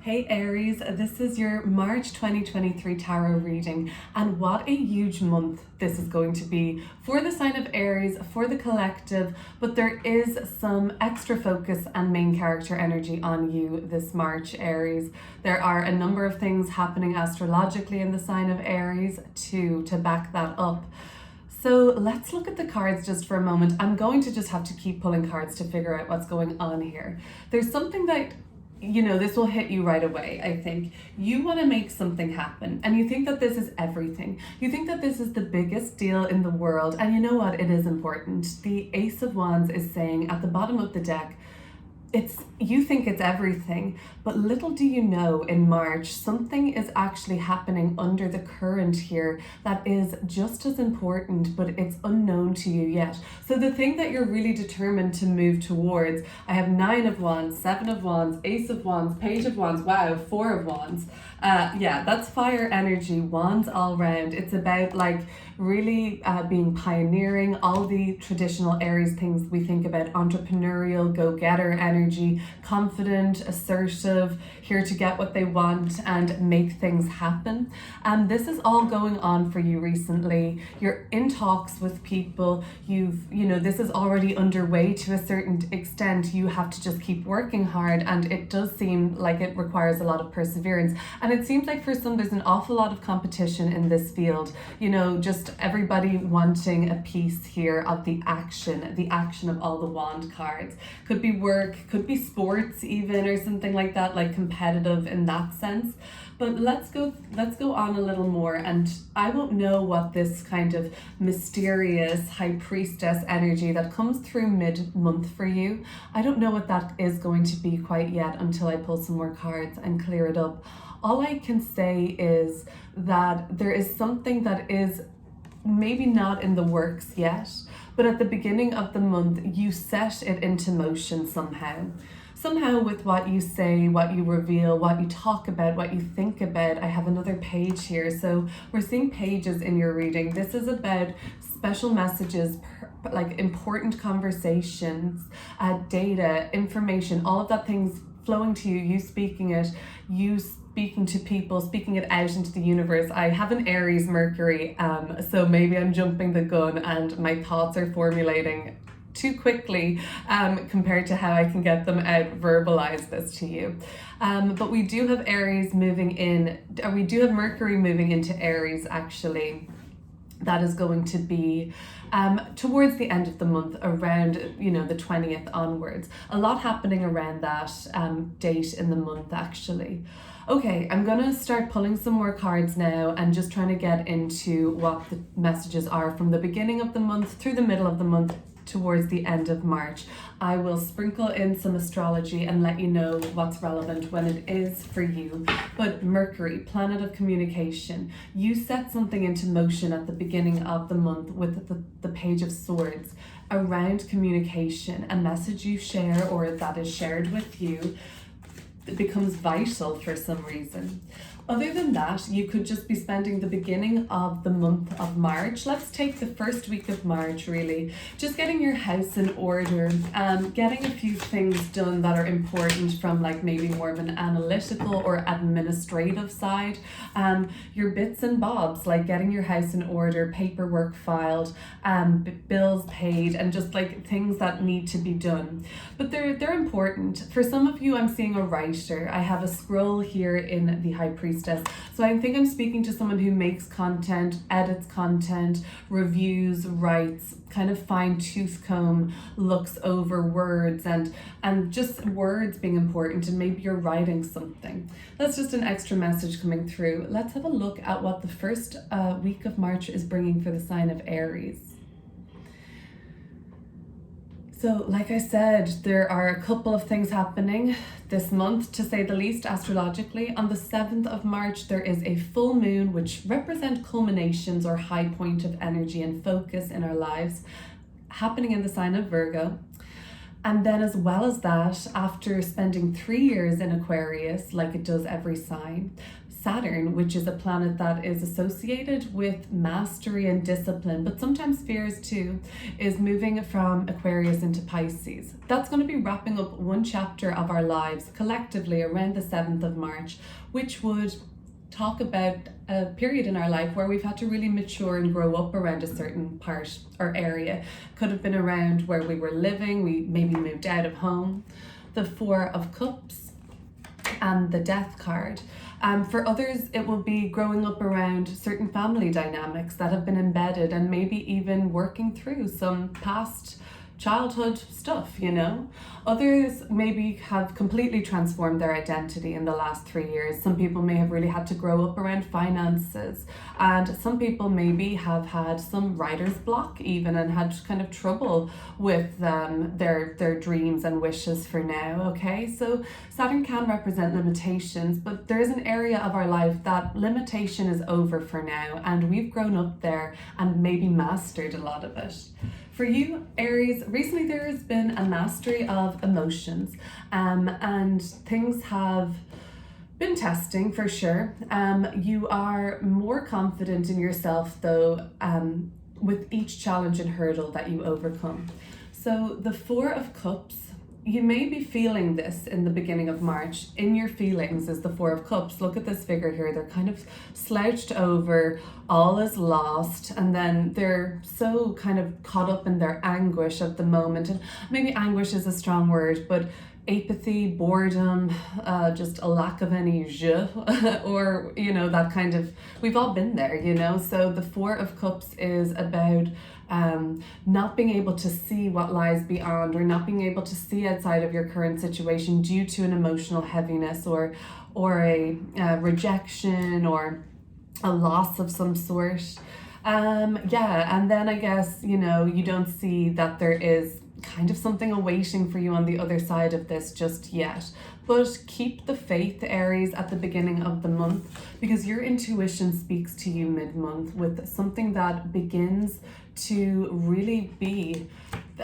Hey Aries, this is your March 2023 tarot reading, and what a huge month this is going to be for the sign of Aries, for the collective, but there is some extra focus and main character energy on you this March, Aries. There are a number of things happening astrologically in the sign of Aries to back that up. So let's look at the cards just for a moment. I'm going to just have to keep pulling cards to figure out what's going on here. There's something that this will hit you right away. I think you want to make something happen and you think that this is everything. You think that this is the biggest deal in the world, and you know what? It is important. The Ace of Wands is saying at the bottom of the deck, you think it's everything, but little do you know, in March something is actually happening under the current here that is just as important, but it's unknown to you yet. So the thing that you're really determined to move towards, I have 9 of Wands, 7 of Wands, Ace of Wands, Page of Wands, wow, 4 of Wands. Yeah, that's fire energy, wands all round. It's about really being pioneering, all the traditional Aries things we think about: entrepreneurial, go-getter energy, confident, assertive, here to get what they want and make things happen. This is all going on for you recently. You're in talks with people. This is already underway to a certain extent. You have to just keep working hard, and it does seem like it requires a lot of perseverance. And it seems like for some there's an awful lot of competition in this field. Just everybody wanting a piece here of the action of all the wand cards. Could be work, could be sports even, or something like that, like competitive in that sense. But let's go on a little more, and I won't know what this kind of mysterious high priestess energy that comes through mid-month for you, I don't know what that is going to be quite yet until I pull some more cards and clear it up. All I can say is that there is something that is maybe not in the works yet, but at the beginning of the month you set it into motion somehow with what you say, what you reveal, what you talk about, what you think about. I have another page here, so we're seeing pages in your reading. This is about special messages, like important conversations, data, information, all of that things flowing to you, you speaking it, you speaking to people, speaking it out into the universe. I have an Aries Mercury, so maybe I'm jumping the gun and my thoughts are formulating too quickly compared to how I can get them out, verbalize this to you. But we do have Aries moving in, we do have Mercury moving into Aries actually. That is going to be towards the end of the month, around the 20th onwards. A lot happening around that date in the month actually. Okay, I'm gonna start pulling some more cards now and just trying to get into what the messages are from the beginning of the month through the middle of the month towards the end of March. I will sprinkle in some astrology and let you know what's relevant when it is for you. But Mercury, planet of communication, you set something into motion at the beginning of the month with the Page of Swords around communication. A message you share or that is shared with you, it becomes vital for some reason. Other than that, you could just be spending the beginning of the month of March. Let's take the first week of March, really. Just getting your house in order, getting a few things done that are important from maybe more of an analytical or administrative side. Your bits and bobs, like getting your house in order, paperwork filed, bills paid, and just things that need to be done. But they're important. For some of you, I'm seeing a writer. I have a scroll here in the High Priestess. So I think I'm speaking to someone who makes content, edits content, reviews, writes, kind of fine-tooth comb, looks over words and just words being important, and maybe you're writing something. That's just an extra message coming through. Let's have a look at what the first week of March is bringing for the sign of Aries. So like I said, there are a couple of things happening this month, to say the least, astrologically. On the 7th of March, there is a full moon, which represent culminations or high point of energy and focus in our lives, happening in the sign of Virgo. And then as well as that, after spending 3 years in Aquarius, like it does every sign, Saturn, which is a planet that is associated with mastery and discipline, but sometimes fears too, is moving from Aquarius into Pisces. That's going to be wrapping up one chapter of our lives collectively around the 7th of March, which would talk about a period in our life where we've had to really mature and grow up around a certain part or area. Could have been around where we were living, we maybe moved out of home. The Four of Cups and the Death card. For others, it will be growing up around certain family dynamics that have been embedded and maybe even working through some past childhood stuff, you know. Others maybe have completely transformed their identity in the last 3 years. Some people may have really had to grow up around finances, and some people maybe have had some writer's block even and had kind of trouble with their dreams and wishes for now. Okay, so Saturn can represent limitations, but there is an area of our life that limitation is over for now, and we've grown up there and maybe mastered a lot of it. For you, Aries, recently there has been a mastery of emotions, and things have been testing for sure. You are more confident in yourself though, with each challenge and hurdle that you overcome. So the Four of Cups, you may be feeling this in the beginning of March. In your feelings is the Four of Cups. Look at this figure here. They're kind of slouched over, all is lost, and then they're so kind of caught up in their anguish of the moment. And maybe anguish is a strong word, but apathy, boredom, just a lack of any jeu, or, you know, that kind of, we've all been there, you know. So the Four of Cups is about not being able to see what lies beyond, or not being able to see outside of your current situation due to an emotional heaviness or a rejection or a loss of some sort. And then I guess, you know, you don't see that there is kind of something awaiting for you on the other side of this just yet. But keep the faith, Aries, at the beginning of the month, because your intuition speaks to you mid-month with something that begins to really be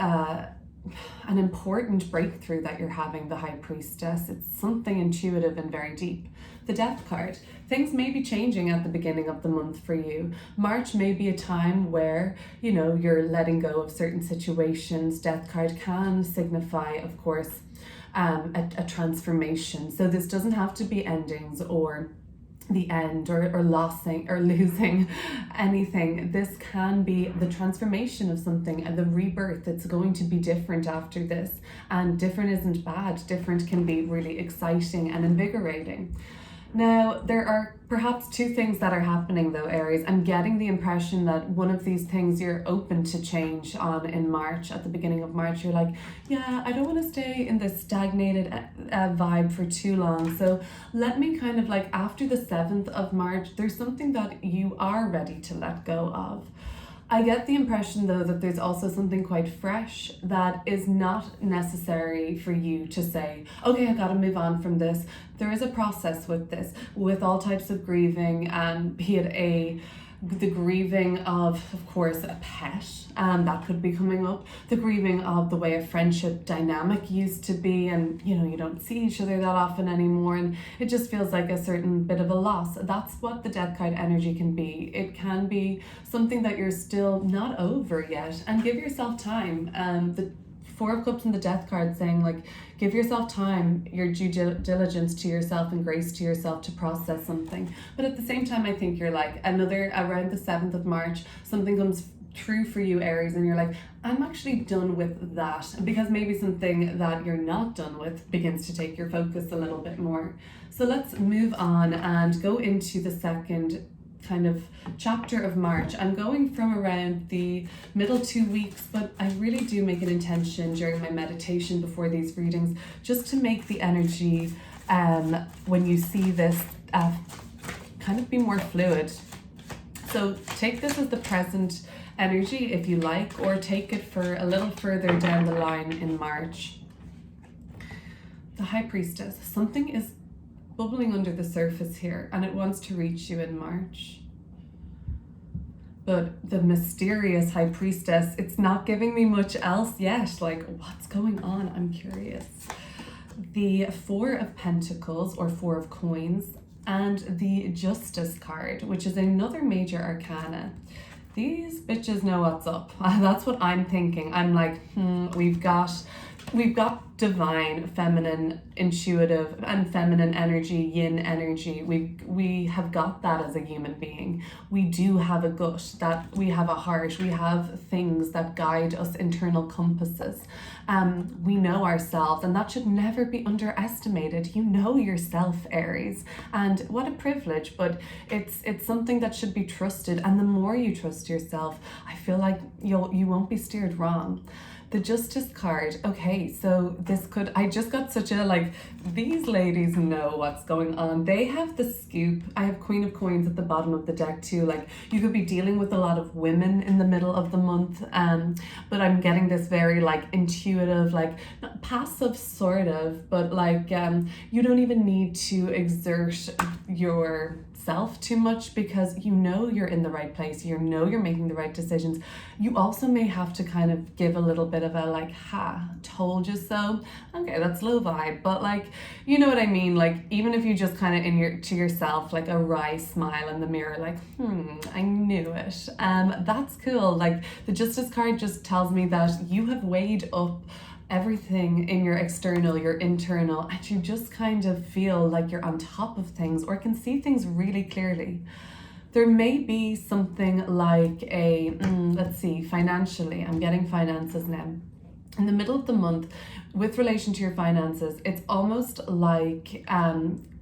an important breakthrough that you're having, the High Priestess. It's something intuitive and very deep. The Death card. Things may be changing at the beginning of the month for you. March may be a time where, you know, you're letting go of certain situations. Death card can signify, of course, a transformation. So this doesn't have to be endings or the end or losing anything. This can be the transformation of something and the rebirth. It's going to be different after this, and different isn't bad. Different can be really exciting and invigorating. Now, there are perhaps two things that are happening though, Aries. I'm getting the impression that one of these things you're open to change on in March. At the beginning of March, you're like, yeah, I don't want to stay in this stagnated vibe for too long. So let me kind of like, after the 7th of March, there's something that you are ready to let go of. I get the impression though that there's also something quite fresh that is not necessary for you to say, okay, I gotta move on from this. There is a process with this, with all types of grieving, and be it the grieving of course, a pet, that could be coming up, the grieving of the way a friendship dynamic used to be, and you know, you don't see each other that often anymore, and it just feels like a certain bit of a loss. That's what the Death card energy can be. It can be something that you're still not over yet, and give yourself time. The Four of Cups and the Death card saying, like, give yourself time, your due diligence to yourself and grace to yourself to process something. But at the same time, I think you're like, around the 7th of March, something comes true for you, Aries, and you're like, I'm actually done with that, because maybe something that you're not done with begins to take your focus a little bit more. So let's move on and go into the second kind of chapter of March. I'm going from around the middle 2 weeks, but I really do make an intention during my meditation before these readings just to make the energy, when you see this, kind of be more fluid. So take this as the present energy if you like, or take it for a little further down the line in March. The High Priestess. Something is bubbling under the surface here, and it wants to reach you in March. But the mysterious high priestess, it's not giving me much else yet. Like, what's going on? I'm curious. The Four of Pentacles, or Four of Coins, and the Justice card, which is another major arcana. These bitches know what's up. That's what I'm thinking. I'm like, we've got divine, feminine, intuitive, and feminine energy, yin energy. We have got that as a human being. We do have a gut, that we have a heart, we have things that guide us, internal compasses. We know ourselves, and that should never be underestimated. You know yourself, Aries, and what a privilege, but it's something that should be trusted, and the more you trust yourself, I feel like you won't be steered wrong. The Justice card. Okay, so I just got such a, like, these ladies know what's going on. They have the scoop. I have Queen of Coins at the bottom of the deck too. Like, you could be dealing with a lot of women in the middle of the month. But I'm getting this very, like, intuitive, like, not passive sort of, but like, you don't even need to exert yourself too much, because you know you're in the right place, you know you're making the right decisions. You also may have to kind of give a little bit of a, like, told you so. Okay, that's low vibe, but, like, you know what I mean? Like, even if you just kind of to yourself, like, a wry smile in the mirror, like, I knew it. That's cool. Like, the Justice card just tells me that you have weighed up everything in your external, your internal, and you just kind of feel like you're on top of things, or can see things really clearly. There may be something like let's see, financially, I'm getting finances now. In the middle of the month, with relation to your finances, it's almost like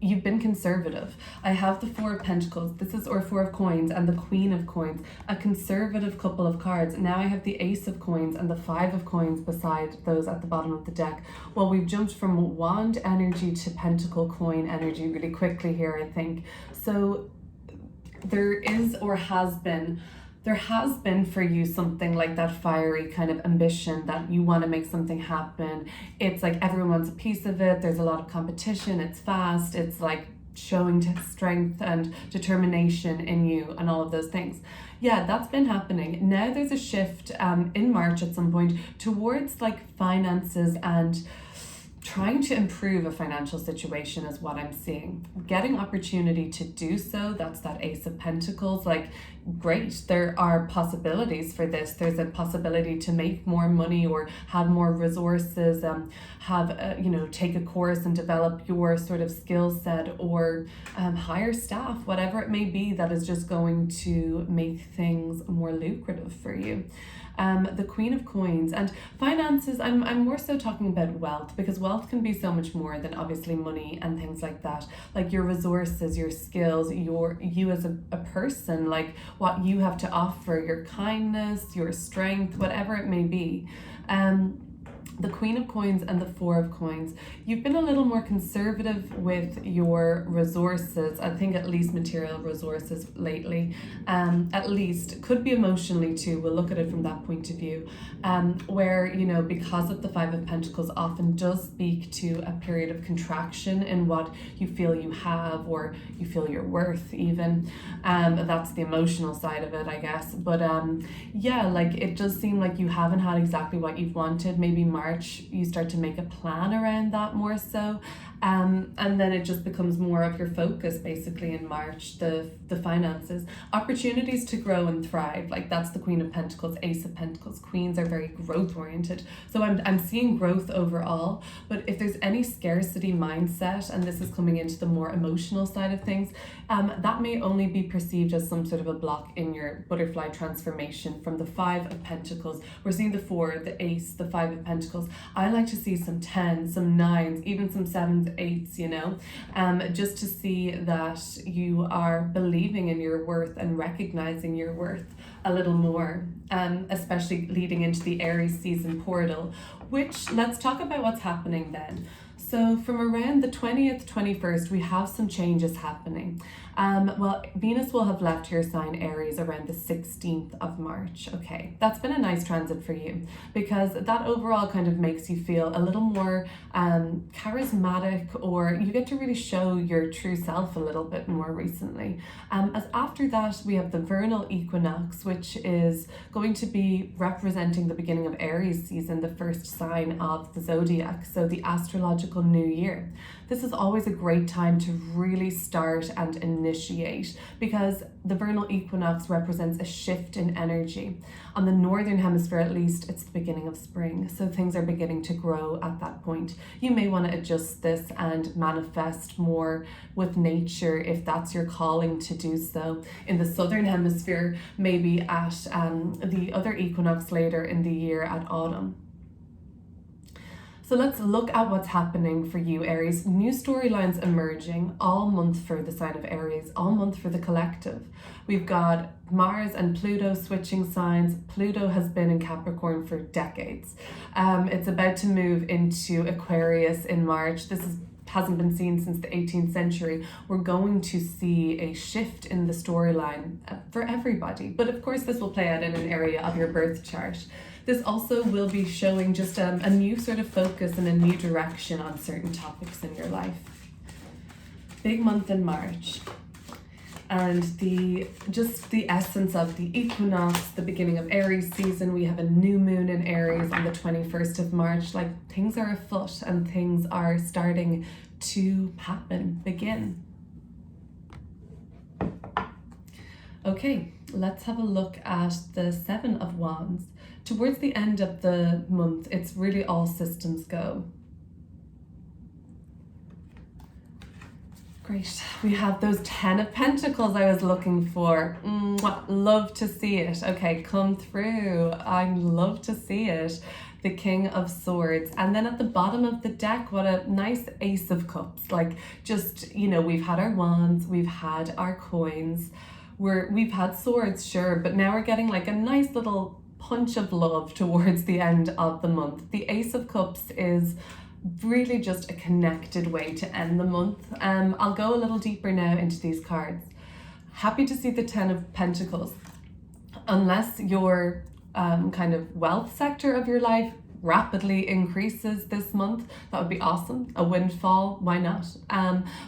you've been conservative. I have the Four of Pentacles, or Four of Coins, and the Queen of Coins, a conservative couple of cards. Now I have the Ace of Coins and the Five of Coins beside those at the bottom of the deck. Well, we've jumped from Wand energy to Pentacle coin energy really quickly here, I think. So there has been for you something like that fiery kind of ambition that you want to make something happen. It's like everyone wants a piece of it. There's a lot of competition. It's fast. It's like showing strength and determination in you and all of those things. Yeah, that's been happening. Now there's a shift in March at some point towards, like, finances and trying to improve a financial situation is what I'm seeing. Getting opportunity to do so, that's that Ace of Pentacles. Like, great, there are possibilities for this. There's a possibility to make more money or have more resources, take a course and develop your sort of skill set, or hire staff, whatever it may be, that is just going to make things more lucrative for you. The Queen of Coins and finances, I'm more so talking about wealth, because wealth can be so much more than obviously money and things like that. Like your resources, your skills, you as a person, like what you have to offer, your kindness, your strength, whatever it may be. The Queen of Coins and the Four of Coins, you've been a little more conservative with your resources. I think at least material resources lately, at least, could be emotionally too. We'll look at it from that point of view, where, because of the Five of Pentacles often does speak to a period of contraction in what you feel you have, or you feel your worth even. That's the emotional side of it, I guess. But like, it does seem like you haven't had exactly what you've wanted. Maybe March, you start to make a plan around that more so, and then it just becomes more of your focus basically in March. The finances, opportunities to grow and thrive, like that's the Queen of Pentacles, Ace of Pentacles. Queens are very growth oriented, so I'm seeing growth overall. But if there's any scarcity mindset, and this is coming into the more emotional side of things, that may only be perceived as some sort of a block in your butterfly transformation. From the Five of Pentacles, we're seeing the Four, the Ace, the Five of Pentacles. I like to see some 10s, some 9s, even some 7s, 8s, just to see that you are believing in your worth and recognizing your worth a little more, especially leading into the Aries season portal, which, let's talk about what's happening then. So from around the 20th, 21st, we have some changes happening. Well, Venus will have left your sign Aries around the 16th of March. Okay, that's been a nice transit for you because that overall kind of makes you feel a little more charismatic, or you get to really show your true self a little bit more recently. As after that, we have the vernal equinox, which is going to be representing the beginning of Aries season, the first sign of the zodiac, so the astrological new year. This is always a great time to really start and initiate because the vernal equinox represents a shift in energy. On the northern hemisphere, at least, it's the beginning of spring, so things are beginning to grow at that point. You may want to adjust this and manifest more with nature if that's your calling to do so. In the southern hemisphere, maybe at the other equinox later in the year at autumn. So let's look at what's happening for you, Aries. New storylines emerging all month for the sign of Aries, all month for the collective. We've got Mars and Pluto switching signs. Pluto has been in Capricorn for decades. It's about to move into Aquarius in March. Hasn't been seen since the 18th century. We're going to see a shift in the storyline for everybody. But of course, this will play out in an area of your birth chart. This also will be showing just a new sort of focus and a new direction on certain topics in your life. Big month in March. And the essence of the equinox, the beginning of Aries season. We have a new moon in Aries on the 21st of March. Like, things are afoot and things are starting to happen, begin. Okay, let's have a look at the Seven of Wands. Towards the end of the month, it's really all systems go. Great. We have those 10 of Pentacles I was looking for. Love to see it. Okay, come through. I love to see it. The King of Swords. And then at the bottom of the deck, what a nice Ace of Cups. Like, just, we've had our wands, we've had our coins, we've had swords, sure, but now we're getting like a nice little punch of love towards the end of the month. The Ace of Cups is really just a connected way to end the month. I'll go a little deeper now into these cards. Happy to see the 10 of Pentacles. Unless your kind of wealth sector of your life rapidly increases this month, that would be awesome. A windfall, why not?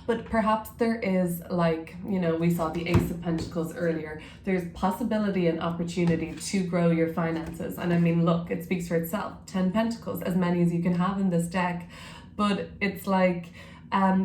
But perhaps there is, like, we saw the Ace of Pentacles earlier. There's possibility and opportunity to grow your finances. And I mean, look, it speaks for itself. 10 Pentacles, as many as you can have in this deck. But it's like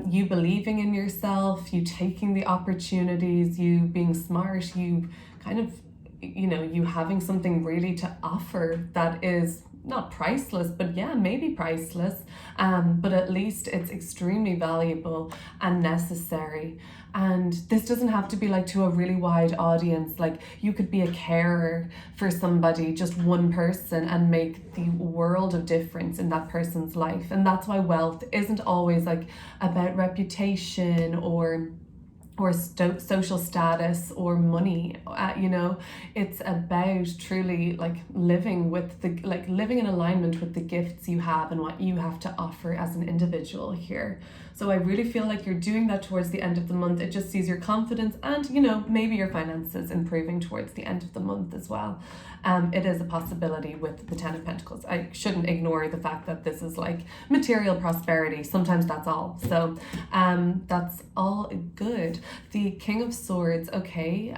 you believing in yourself, you taking the opportunities, you being smart, you kind of, you having something really to offer that is not priceless, but yeah, maybe priceless, but at least it's extremely valuable and necessary. And this doesn't have to be like to a really wide audience. Like, you could be a carer for somebody, just one person, and make the world of difference in that person's life. And that's why wealth isn't always like about reputation or social status or money. It's about truly like living in alignment with the gifts you have and what you have to offer as an individual here. So I really feel like you're doing that towards the end of the month. It just sees your confidence and, maybe your finances improving towards the end of the month as well. It is a possibility with the 10 of Pentacles. I shouldn't ignore the fact that this is like material prosperity. Sometimes that's all. So that's all good. The King of Swords, okay.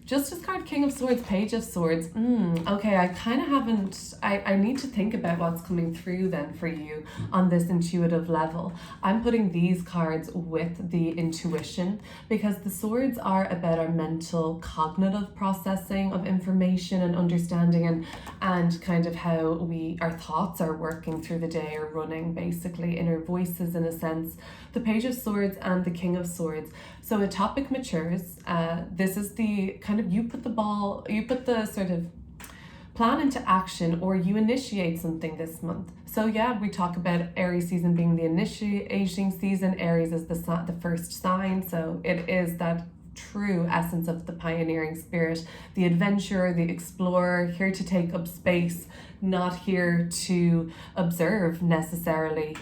Just discard King of Swords, Page of Swords. Okay, I kind of haven't, I need to think about what's coming through then for you on this intuitive level. I'm putting these cards with the intuition because the swords are about our mental, cognitive processing of information and understanding and kind of how our thoughts are working through the day or running, basically, inner voices in a sense. The Page of Swords and the King of Swords. So a topic matures. This is the kind of, you put the sort of plan into action, or you initiate something this month. So yeah, we talk about Aries season being the initiating season. Aries is the first sign. So it is that true essence of the pioneering spirit, the adventurer, the explorer, here to take up space, not here to observe necessarily.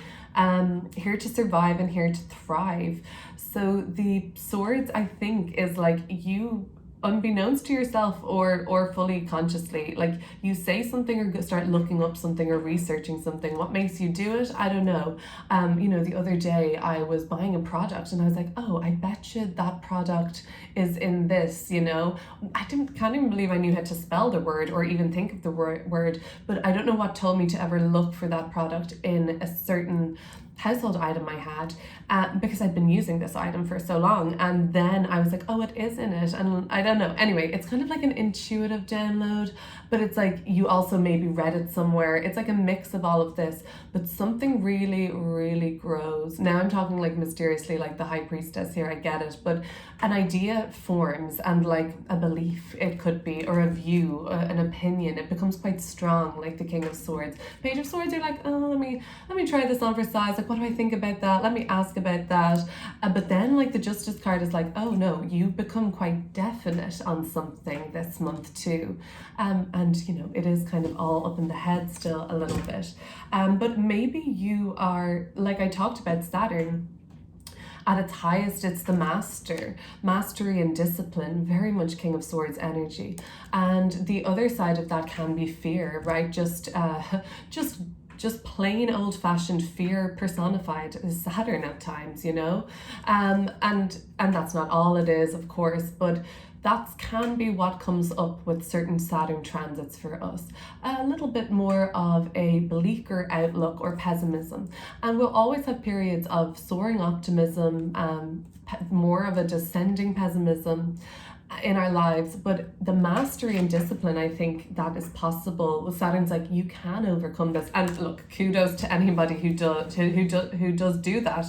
here to survive and here to thrive. So the swords, I think, is like you, unbeknownst to yourself or fully consciously, like you say something or start looking up something or researching something. What makes you do it? I don't know. The other day I was buying a product and I was like, oh, I bet you that product is in this, can't even believe I knew how to spell the word or even think of the word, but I don't know what told me to ever look for that product in a certain household item I had, because I'd been using this item for so long, and then I was like, oh, it is in it, and I don't know. Anyway, it's kind of like an intuitive download, but it's like you also maybe read it somewhere. It's like a mix of all of this, but something really, really grows. Now I'm talking like mysteriously, like the high priestess here, I get it, but an idea forms, and like a belief it could be, or a view, an opinion, it becomes quite strong, like the King of Swords. Page of Swords, you're like, oh, let me try this on for size, like what do I think about that, let me ask about that, but then like the Justice card is like, oh no, you become quite definite on something this month too, and it is kind of all up in the head still a little bit, but maybe you are, like I talked about Saturn, at its highest, it's the mastery and discipline, very much King of Swords energy. And the other side of that can be fear, right? Just plain old-fashioned fear personified is Saturn at times, and that's not all it is, of course, but that can be what comes up with certain Saturn transits for us. A little bit more of a bleaker outlook or pessimism. And we'll always have periods of soaring optimism, more of a descending pessimism in our lives, but the mastery and discipline, I think that is possible with Saturn's like, you can overcome this. And look, kudos to anybody who does do that.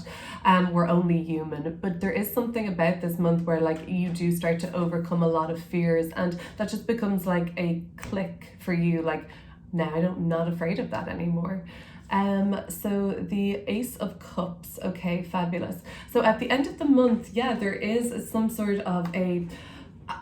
We're only human, but there is something about this month where like you do start to overcome a lot of fears, and that just becomes like a click for you, like, now I'm not afraid of that anymore. So the Ace of Cups, okay, fabulous. So at the end of the month, yeah, there is some sort of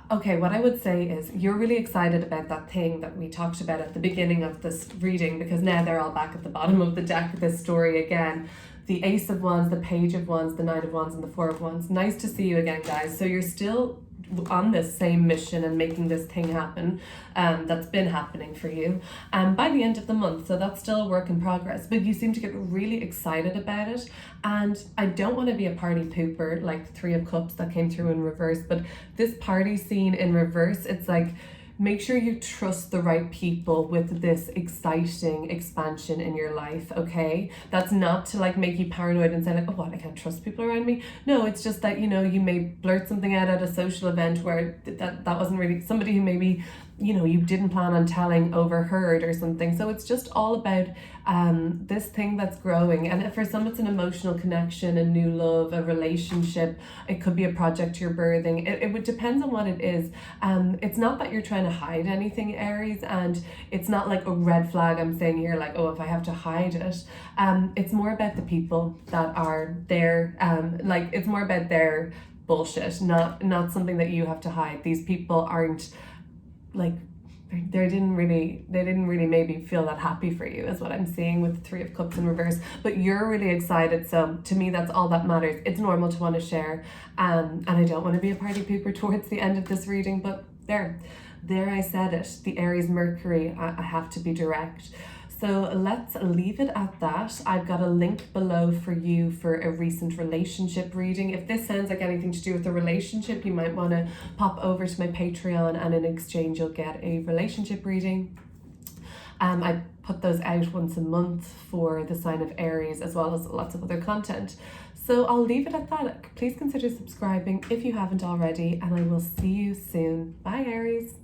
okay, what I would say is you're really excited about that thing that we talked about at the beginning of this reading, because now they're all back at the bottom of the deck, this story again. The Ace of Wands, the Page of Wands, the Knight of Wands, and the Four of Wands. Nice to see you again, guys. So you're still on this same mission and making this thing happen, that's been happening for you by the end of the month. So that's still a work in progress, but you seem to get really excited about it. And I don't want to be a party pooper like the Three of Cups that came through in reverse, but this party scene in reverse, it's like, make sure you trust the right people with this exciting expansion in your life, okay? That's not to like make you paranoid and say like, oh, what, I can't trust people around me. No, it's just that, you may blurt something out at a social event where that wasn't really somebody who maybe, you didn't plan on telling, overheard or something. So it's just all about this thing that's growing. And for some, it's an emotional connection, a new love, a relationship. It could be a project you're birthing. It would depend on what it is. It's not that you're trying to hide anything, Aries, and it's not like a red flag I'm saying here, like, oh, if I have to hide it. It's more about the people that are there. Like, it's more about their bullshit, not something that you have to hide. These people aren't like, they didn't really maybe feel that happy for you, is what I'm seeing with the Three of Cups in reverse, but you're really excited. So to me, that's all that matters. It's normal to want to share, and I don't want to be a party pooper towards the end of this reading, but there I said it, the Aries Mercury, I have to be direct. So let's leave it at that. I've got a link below for you for a recent relationship reading. If this sounds like anything to do with a relationship, you might want to pop over to my Patreon, and in exchange you'll get a relationship reading. I put those out once a month for the sign of Aries, as well as lots of other content. So I'll leave it at that. Please consider subscribing if you haven't already, and I will see you soon. Bye, Aries.